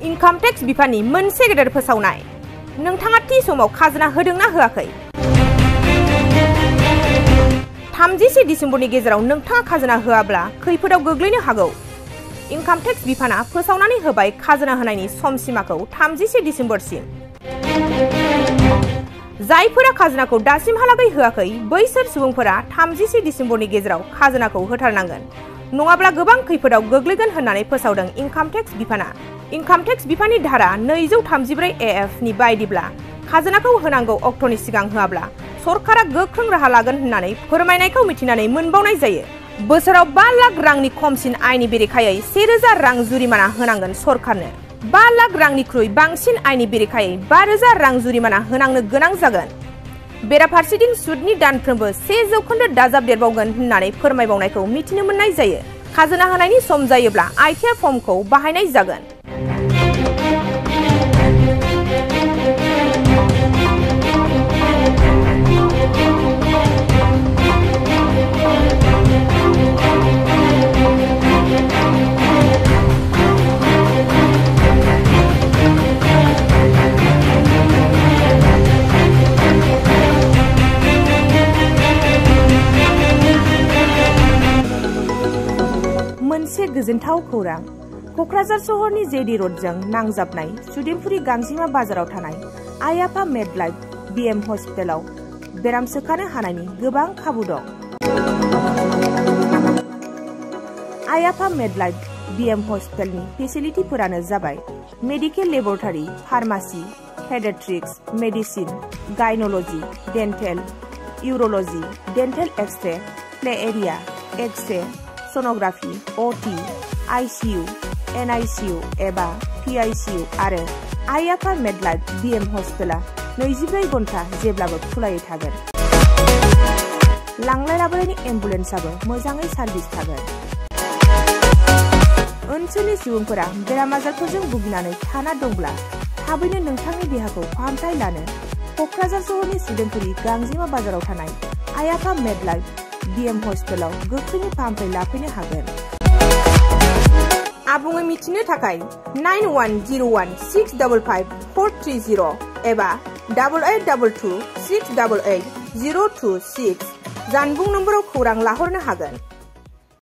Income tax बिफाननि मोनसे गेदेर फोसावनाय। नोंथाङा थि समाव खाजोना होदोंना होआखै? 30 डिसेम्बरनि गेजेराव नोंथाङा खाजोना होआब्ला खैफोदाव गोग्लैनो हागौ। इनकाम टेक्स बिफाना फोसावनानै होबाय खाजोना होनायनि समसिमाखौ 30 डिसेम्बरसिम। जायफोरा खाजोनाखौ दासिमहालागै होआखै बैसोर सुबुंफोरा 30 डिसेम्बरनि गेजेराव खाजोनाखौ होथारनांगोन, नङाब्ला गोबां खैफोदाव गोग्लैगोन होननानै फोसावदों इनकाम टेक्स बिफाना। इनकाम टेक्स बिफाननि धारा 234 AF नि बायदिब्ला खाजोनाखौ होनांगौ अक्ट'नि सिगां होआब्ला सरकारा गोख्रों राहा लागोन होननानै फोरमायनायखौ मिथिनानै मोनबावनाय जायो। बोसोराव 5 लाख रांनि खमसिन आयनि बेरेखायै 1000 रां जुरिमाना होनांगोन सरकारनो। 5 लाख रांनिख्रुइ बांसिन आयनि बेरेखायै 5000 रां जुरिमाना होनांनो गोनां जागोन। बेराफारसेथिं सुदनि दानफ्रोमबो 1% दाजाबदेरबावगोन होननानै फोरमायबावनायखौ मिथिनो मोननाय जायो। खाजोना होनायनि सम जायोब्ला ITR फर्मखौ बाहायनाय जागोन। मोनसे गोजोनथाव खौरां। क'क्राझार सहरनि जेडी र'डजों नांजाबनाय सुदेमपुरी गांजिमा बाजाराव थानाय आइ आफा मेडलाइफ BM हस्पिटालाव बेराम सोखानो हानायनि गोबां खाबु दं। आइ आफा मेडलाइफ BM हस्पिटालनि फेसिलिटिफोरानो जाबाय medical laboratory, pharmacy, paediatrics, medicine, gynaecology, dental, urology, dental x ray, play area, x ray, sonography, OT, ICU, NICU एबा PICU आरो आइ आफा मेडलाइफ BM हस्पिटाला 24 घन्टा जेब्लाबो खुलायै थागोन। लांलाय लाबोलायनि एम्बुलेन्सआबो मोजाङै सार्भिस थागोन। ओनसोलनि सुबुंफोरा बेराम आजारफोरजों भुगिनानै थाना दंब्ला थाबैनो नोंथांनि देहाखौ फाहामथाय लानो क'क्राझार सहरनि सुदेमपुरी गांजिमा बाजाराव थानाय आइ आफा मेडलाइफ BM हस्पिटालाव गोख्रैनो फाहामथाय लाफैनो हागोन। आबुङै मिथिनो थाखाय 9101655430 एबा 8822 688 026 जानबुं नम्बराव खौरां लाहरनो हागोन।